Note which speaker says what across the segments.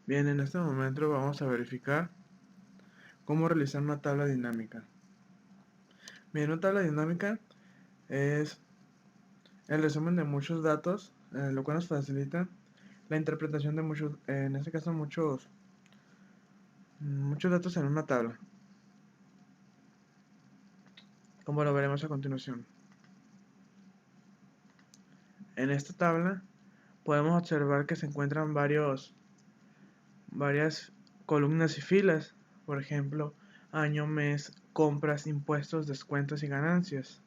Speaker 1: Bien, en este momento vamos a verificar cómo realizar una tabla dinámica. Bien, una tabla dinámica es el resumen de muchos datos, lo cual nos facilita la interpretación de muchos, en este caso muchos datos en una tabla, como lo veremos a continuación. En esta tabla podemos observar que se encuentran varias columnas y filas, por ejemplo, año, mes, compras, impuestos, descuentos y ganancias.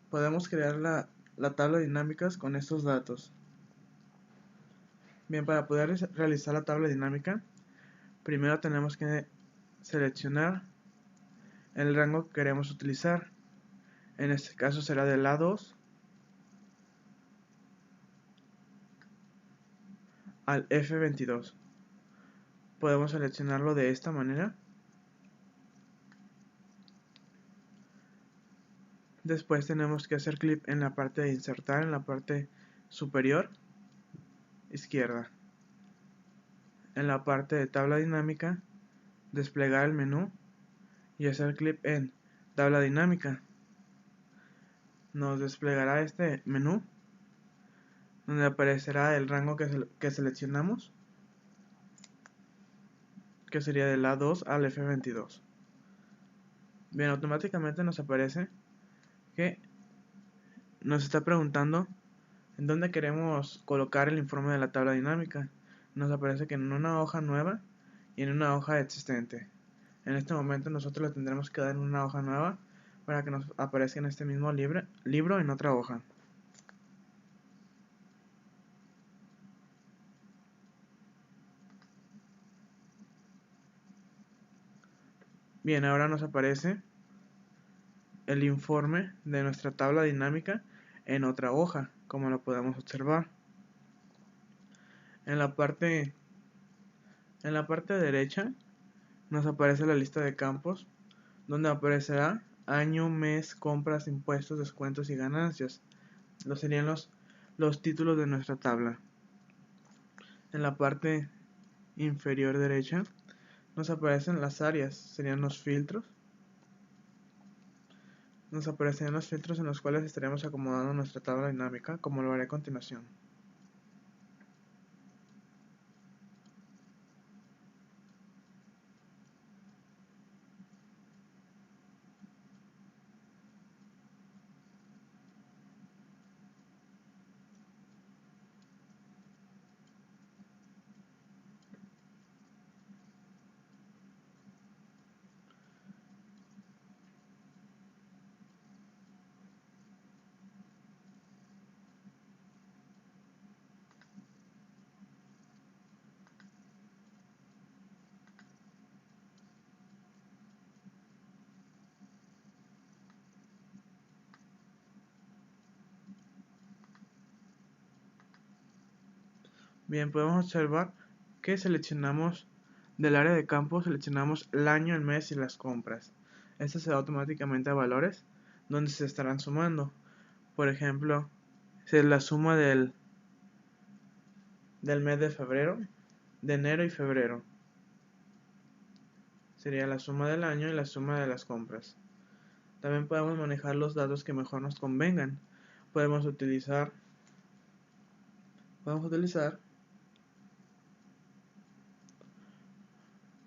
Speaker 1: Podemos crear la tabla de dinámicas con estos datos. Bien, para poder realizar la tabla dinámica, primero tenemos que seleccionar el rango que queremos utilizar. En este caso será del A2 al F22. Podemos seleccionarlo de esta manera. Después tenemos que hacer clic en la parte de insertar, en la parte superior izquierda. En la parte de tabla dinámica, desplegar el menú y hacer clic en tabla dinámica. Nos desplegará este menú donde aparecerá el rango que seleccionamos, que sería del A2 al F22. Bien, automáticamente nos aparece que nos está preguntando en dónde queremos colocar el informe de la tabla dinámica. Nos aparece que en una hoja nueva y en una hoja existente. En este momento nosotros le tendremos que dar en una hoja nueva para que nos aparezca en este mismo libro en otra hoja. Bien, ahora nos aparece el informe de nuestra tabla dinámica en otra hoja, como lo podemos observar. En la parte derecha nos aparece la lista de campos, donde aparecerá año, mes, compras, impuestos, descuentos y ganancias. Los serían los títulos de nuestra tabla. En la parte inferior derecha nos aparecen las áreas, serían los filtros. Nos aparecerán los filtros en los cuales estaremos acomodando nuestra tabla dinámica, como lo haré a continuación. Bien, podemos observar que seleccionamos del área de campo, seleccionamos el año, el mes y las compras. Esto se da automáticamente a valores donde se estarán sumando. Por ejemplo, si es la suma del mes de febrero, de enero y febrero. Sería la suma del año y la suma de las compras. También podemos manejar los datos que mejor nos convengan. Podemos utilizar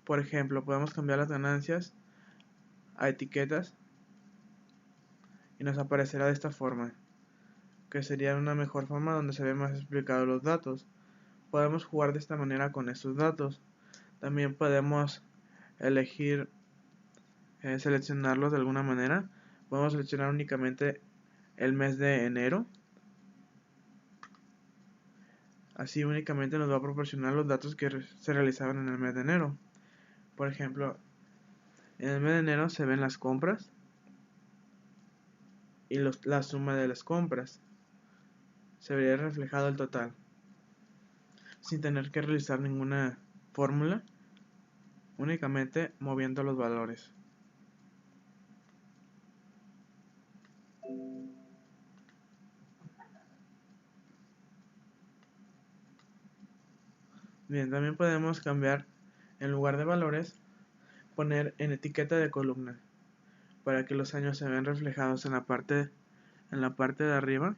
Speaker 1: por ejemplo, podemos cambiar las ganancias a etiquetas y nos aparecerá de esta forma, que sería una mejor forma donde se ve más explicados los datos. Podemos jugar de esta manera con estos datos. También podemos elegir seleccionarlos de alguna manera. Podemos seleccionar únicamente el mes de enero. Así únicamente nos va a proporcionar los datos que se realizaron en el mes de enero. Por ejemplo, en el mes de enero se ven las compras y la suma de las compras. Se vería reflejado el total, sin tener que realizar ninguna fórmula, únicamente moviendo los valores. Bien, también podemos cambiar, en lugar de valores, poner en etiqueta de columna, para que los años se vean reflejados en la parte de arriba,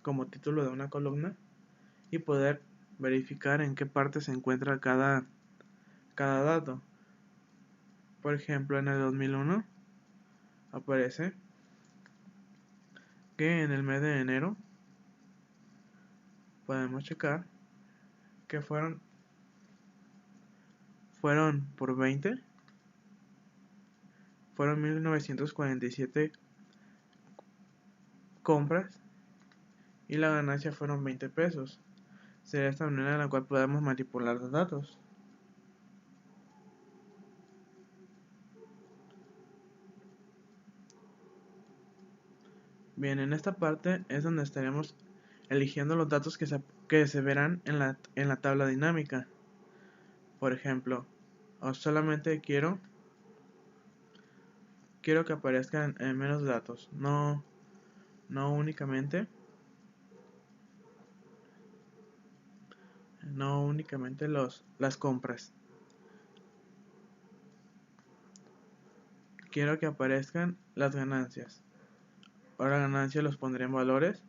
Speaker 1: como título de una columna, y poder verificar en qué parte se encuentra cada dato. Por ejemplo, en el 2001 aparece que en el mes de enero podemos checar que fueron por 20, fueron 1947 compras y la ganancia fueron 20 pesos. Sería esta manera en la cual podemos manipular los datos. Bien, en esta parte es donde estaremos eligiendo los datos que se verán en la tabla dinámica. Por ejemplo, solamente quiero que aparezcan menos datos, no únicamente las compras. Quiero que aparezcan las ganancias. Ahora ganancias los pondré en valores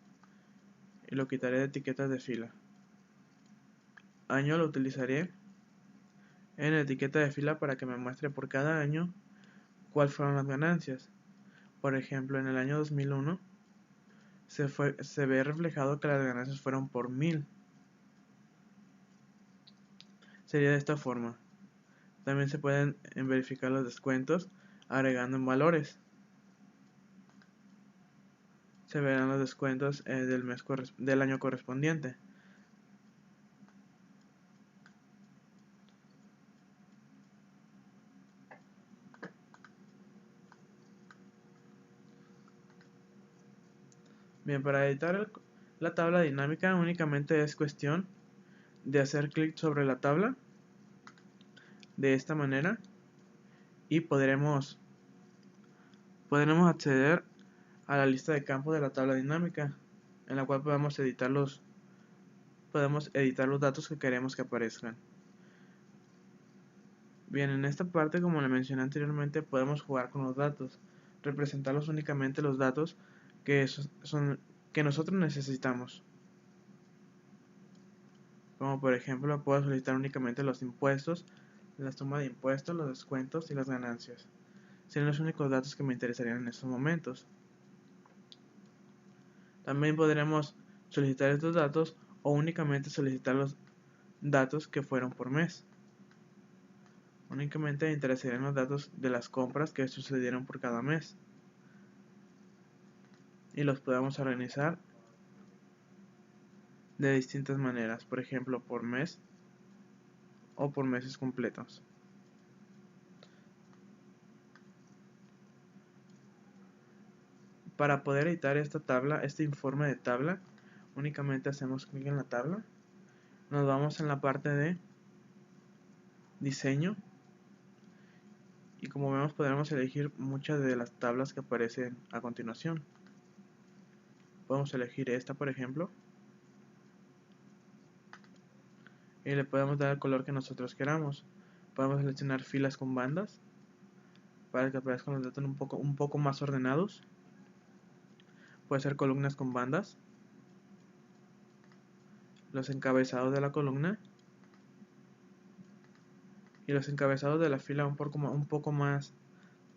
Speaker 1: y lo quitaré de etiquetas de fila. Año lo utilizaré en etiqueta de fila para que me muestre por cada año cuáles fueron las ganancias. Por ejemplo, en el año 2001 se ve reflejado que las ganancias fueron por 1000. Sería de esta forma. También se pueden verificar los descuentos agregando en valores. Se verán los descuentos del año correspondiente. Bien, para editar la tabla dinámica únicamente es cuestión de hacer clic sobre la tabla de esta manera y podremos acceder a la lista de campos de la tabla dinámica, en la cual podemos editar los datos que queremos que aparezcan. Bien, en esta parte, como le mencioné anteriormente, podemos jugar con los datos, representarlos únicamente los datos que nosotros necesitamos. Como por ejemplo, puedo solicitar únicamente los impuestos, la suma de impuestos, los descuentos y las ganancias. Serían los únicos datos que me interesarían en estos momentos. También podremos solicitar estos datos o únicamente solicitar los datos que fueron por mes. Únicamente me interesarían los datos de las compras que sucedieron por cada mes. Y los podemos organizar de distintas maneras, por ejemplo por mes o por meses completos. Para poder editar esta tabla, este informe de tabla, únicamente hacemos clic en la tabla, nos vamos en la parte de diseño y como vemos podremos elegir muchas de las tablas que aparecen a continuación. Podemos elegir esta, por ejemplo, y le podemos dar el color que nosotros queramos. Podemos seleccionar filas con bandas para que aparezcan los datos un poco más ordenados. Puede ser columnas con bandas, los encabezados de la columna y los encabezados de la fila un poco más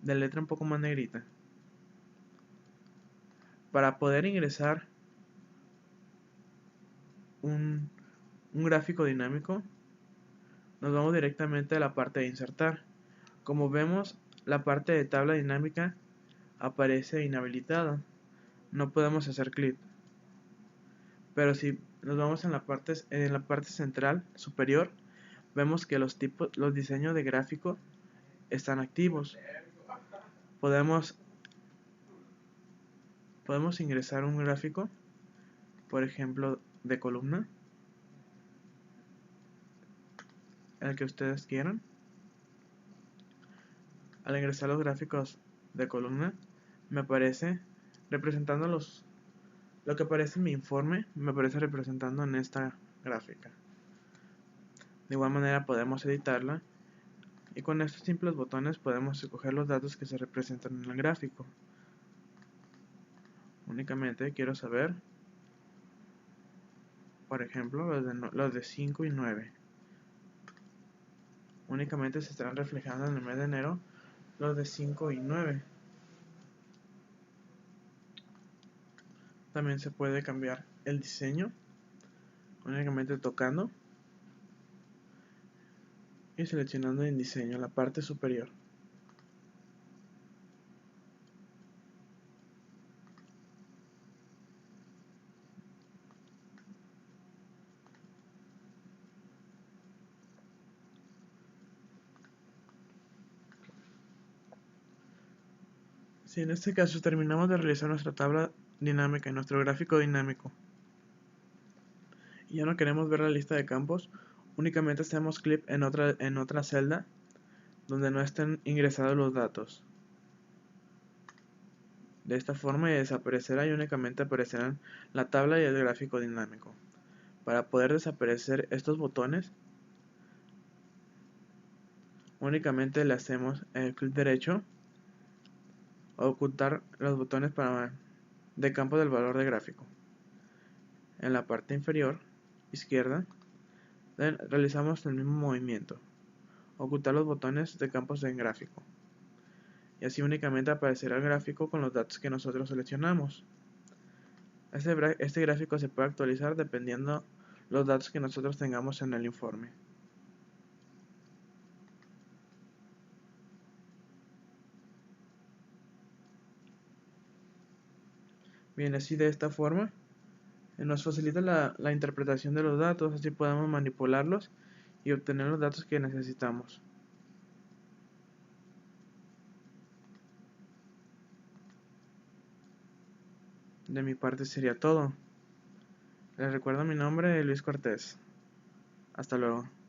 Speaker 1: de letra un poco más negrita. Para poder ingresar un gráfico dinámico, nos vamos directamente a la parte de insertar. Como vemos, la parte de tabla dinámica aparece inhabilitada, no podemos hacer clic. Pero si nos vamos en la parte central superior, vemos que los diseños de gráfico están activos. Podemos ingresar un gráfico, por ejemplo, de columna, el que ustedes quieran. Al ingresar los gráficos de columna, me aparece representando lo que aparece en mi informe, me aparece representando en esta gráfica. De igual manera podemos editarla y con estos simples botones podemos escoger los datos que se representan en el gráfico. Únicamente quiero saber, por ejemplo, los de 5 y 9. Únicamente se estarán reflejando en el mes de enero los de 5 y 9. También se puede cambiar el diseño, únicamente tocando y seleccionando en diseño la parte superior. Si en este caso terminamos de realizar nuestra tabla dinámica y nuestro gráfico dinámico y ya no queremos ver la lista de campos, únicamente hacemos clic en otra celda donde no estén ingresados los datos. De esta forma desaparecerá y únicamente aparecerán la tabla y el gráfico dinámico. Para poder desaparecer estos botones, únicamente le hacemos el clic derecho, ocultar los botones de campo del valor de gráfico. En la parte inferior izquierda realizamos el mismo movimiento, ocultar los botones de campos en gráfico, y así únicamente aparecerá el gráfico con los datos que nosotros seleccionamos. Este gráfico se puede actualizar dependiendo los datos que nosotros tengamos en el informe. Bien, así de esta forma nos facilita la interpretación de los datos, así podemos manipularlos y obtener los datos que necesitamos. De mi parte sería todo. Les recuerdo mi nombre, Luis Cortés. Hasta luego.